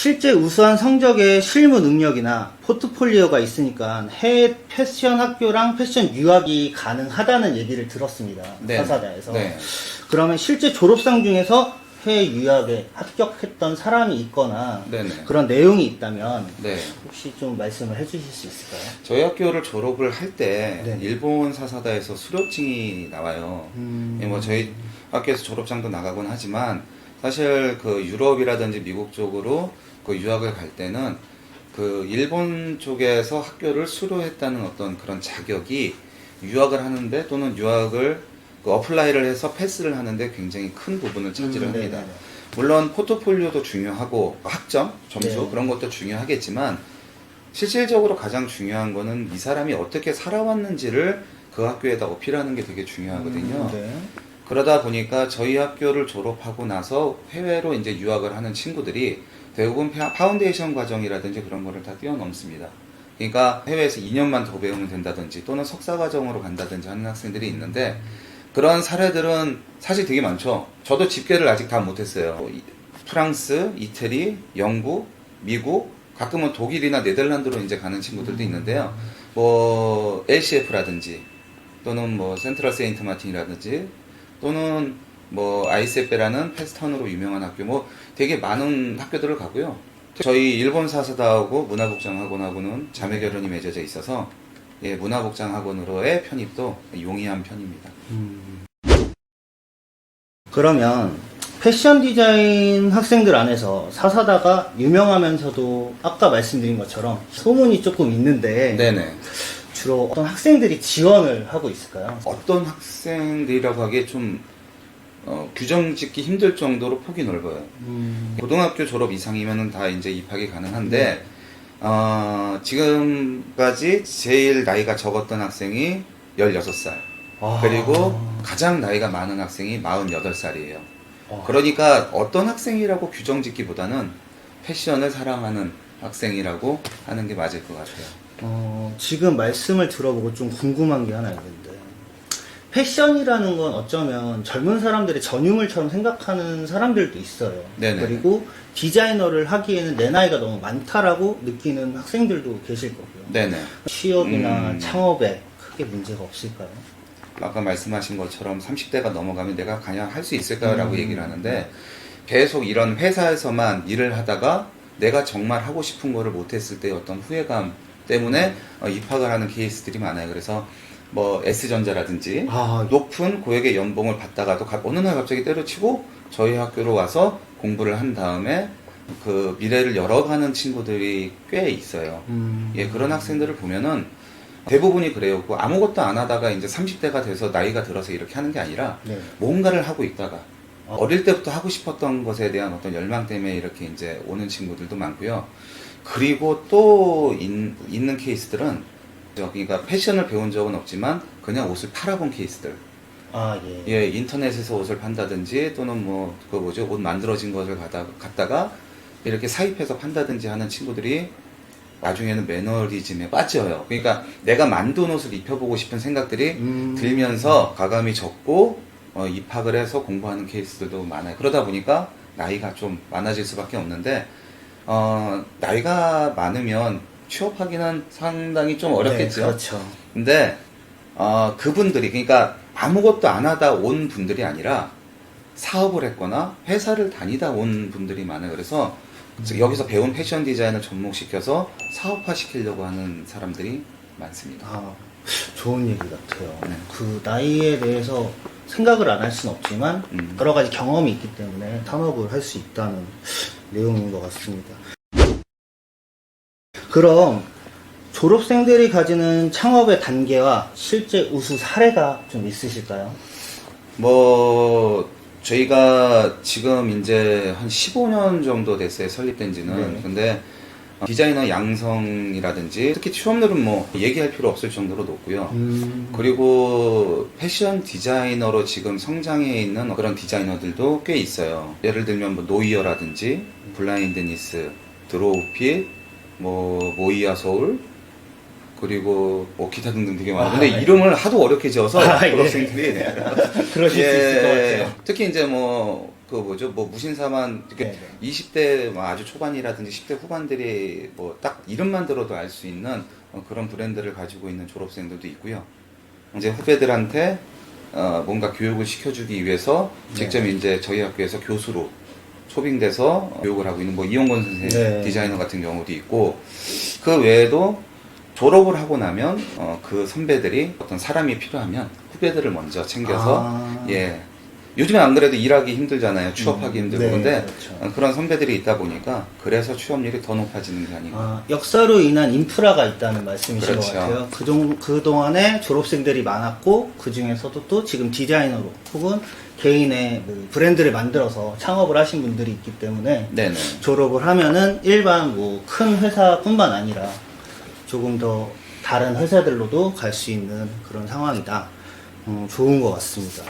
실제 우수한 성적의 실무 능력이나 포트폴리오가 있으니까 해외 패션 학교랑 패션 유학이 가능하다는 얘기를 들었습니다. 네. 사사다에서. 네. 그러면 실제 졸업생 중에서 해외 유학에 합격했던 사람이 있거나 네네. 그런 내용이 있다면 네. 혹시 좀 말씀을 해주실 수 있을까요? 저희 학교를 졸업을 할 때 네. 일본 사사다에서 수료증이 나와요. 뭐 저희 학교에서 졸업장도 나가곤 하지만 사실 그 유럽이라든지 미국 쪽으로 그 유학을 갈 때는 그 일본 쪽에서 학교를 수료했다는 어떤 그런 자격이 유학을 하는데 또는 유학을 그 어플라이를 해서 패스를 하는데 굉장히 큰 부분을 차지를 합니다. 네네네. 물론 포트폴리오도 중요하고 학점, 점수 네. 그런 것도 중요하겠지만 실질적으로 가장 중요한 거는 이 사람이 어떻게 살아왔는지를 그 학교에다 어필하는 게 되게 중요하거든요. 네. 그러다 보니까 저희 학교를 졸업하고 나서 해외로 이제 유학을 하는 친구들이 대부분 파운데이션 과정이라든지 그런 거를 다 뛰어넘습니다. 그러니까 해외에서 2년만 더 배우면 된다든지 또는 석사 과정으로 간다든지 하는 학생들이 있는데 그런 사례들은 사실 되게 많죠. 저도 집계를 아직 다 못했어요. 프랑스, 이태리, 영국, 미국, 가끔은 독일이나 네덜란드로 이제 가는 친구들도 있는데요. 뭐 LCF라든지 또는 뭐 센트럴 세인트 마틴이라든지 또는 뭐 아이세페라는 패스턴으로 유명한 학교 뭐 되게 많은 학교들을 가고요. 저희 일본 사사다하고 문화복장학원하고는 자매 결혼이 맺어져 있어서 예, 문화복장학원으로의 편입도 용이한 편입니다. 그러면 패션 디자인 학생들 안에서 사사다가 유명하면서도 아까 말씀드린 것처럼 소문이 조금 있는데 네네. 주로 어떤 학생들이 지원을 하고 있을까요? 어떤 학생들이라고 하기에 좀 규정 짓기 힘들 정도로 폭이 넓어요. 고등학교 졸업 이상이면 다 이제 입학이 가능한데 지금까지 제일 나이가 적었던 학생이 16살. 그리고 가장 나이가 많은 학생이 48살이에요. 그러니까 어떤 학생이라고 규정 짓기보다는 패션을 사랑하는 학생이라고 하는 게 맞을 것 같아요. 지금 말씀을 들어보고 좀 궁금한 게 하나 있는데 패션이라는 건 어쩌면 젊은 사람들의 전유물처럼 생각하는 사람들도 있어요. 네네. 그리고 디자이너를 하기에는 내 나이가 너무 많다라고 느끼는 학생들도 계실 거고요. 네네. 취업이나 창업에 크게 문제가 없을까요? 아까 말씀하신 것처럼 30대가 넘어가면 내가 그냥 할 수 있을까라고 얘기를 하는데 계속 이런 회사에서만 일을 하다가 내가 정말 하고 싶은 거를 못했을 때의 어떤 후회감 때문에 입학을 하는 케이스들이 많아요. 그래서 뭐 S전자라든지 높은 고액의 연봉을 받다가도 어느 날 갑자기 때려치고 저희 학교로 와서 공부를 한 다음에 그 미래를 열어가는 친구들이 꽤 있어요. 예, 그런 학생들을 보면은 대부분이 그래요. 그 아무것도 안 하다가 이제 30대가 돼서 나이가 들어서 이렇게 하는 게 아니라 네. 뭔가를 하고 있다가 어릴 때부터 하고 싶었던 것에 대한 어떤 열망 때문에 이렇게 이제 오는 친구들도 많고요. 그리고 또 있는 케이스들은 그러니까 패션을 배운 적은 없지만 그냥 옷을 팔아본 케이스들. 예. 예, 인터넷에서 옷을 판다든지 또는 뭐 그 뭐죠 옷 만들어진 것을 갖다가 이렇게 사입해서 판다든지 하는 친구들이 나중에는 매너리즘에 빠져요. 그러니까 내가 만든 옷을 입혀보고 싶은 생각들이 들면서 가감이 적고 입학을 해서 공부하는 케이스들도 많아요. 그러다 보니까 나이가 좀 많아질 수밖에 없는데 나이가 많으면 취업하기는 상당히 좀 어렵겠죠. 네, 그렇죠. 근데 그분들이 그러니까 아무것도 안 하다 온 분들이 아니라 사업을 했거나 회사를 다니다 온 분들이 많아요. 그래서 여기서 배운 패션 디자인을 접목시켜서 사업화 시키려고 하는 사람들이 많습니다. 좋은 얘기 같아요. 네. 그 나이에 대해서 생각을 안 할 수는 없지만 여러 가지 경험이 있기 때문에 산업을 할 수 있다는 내용인 것 같습니다. 그럼 졸업생들이 가지는 창업의 단계와 실제 우수 사례가 좀 있으실까요? 뭐 저희가 지금 이제 한 15년 정도 됐어요. 설립된 지는. 네. 근데 디자이너 양성이라든지 특히 취업률은 뭐 얘기할 필요 없을 정도로 높고요. 그리고 패션 디자이너로 지금 성장해 있는 그런 디자이너들도 꽤 있어요. 예를 들면 뭐 노이어라든지 블라인드니스, 드로우핏, 뭐 모이아 서울, 그리고 뭐 기타 등등 되게 많아요. 근데 이름을 하도 어렵게 지어서 졸업생들이 그러실 수 있을 것 같아요. 특히 이제 뭐 그 뭐죠? 뭐 무신사만 이렇게 네네. 20대 뭐 아주 초반이라든지 10대 후반들이 뭐 딱 이름만 들어도 알 수 있는 그런 브랜드를 가지고 있는 졸업생들도 있고요. 이제 후배들한테 뭔가 교육을 시켜주기 위해서 직접 네. 이제 저희 학교에서 교수로 초빙돼서 교육을 하고 있는 뭐 이용건 선생 네. 디자이너 같은 경우도 있고, 그 외에도 졸업을 하고 나면 그 선배들이 어떤 사람이 필요하면 후배들을 먼저 챙겨서 예. 요즘에 안 그래도 일하기 힘들잖아요. 취업하기 힘들고. 네, 근데 그렇죠. 그런 선배들이 있다 보니까 그래서 취업률이 더 높아지는 게 아닌가. 역사로 인한 인프라가 있다는 말씀이신 그렇죠. 것 같아요. 그동안에 졸업생들이 많았고, 그 중에서도 또 지금 디자이너로 혹은 개인의 그 브랜드를 만들어서 창업을 하신 분들이 있기 때문에 네네. 졸업을 하면은 일반 뭐 큰 회사뿐만 아니라 조금 더 다른 회사들로도 갈 수 있는 그런 상황이다. 좋은 것 같습니다.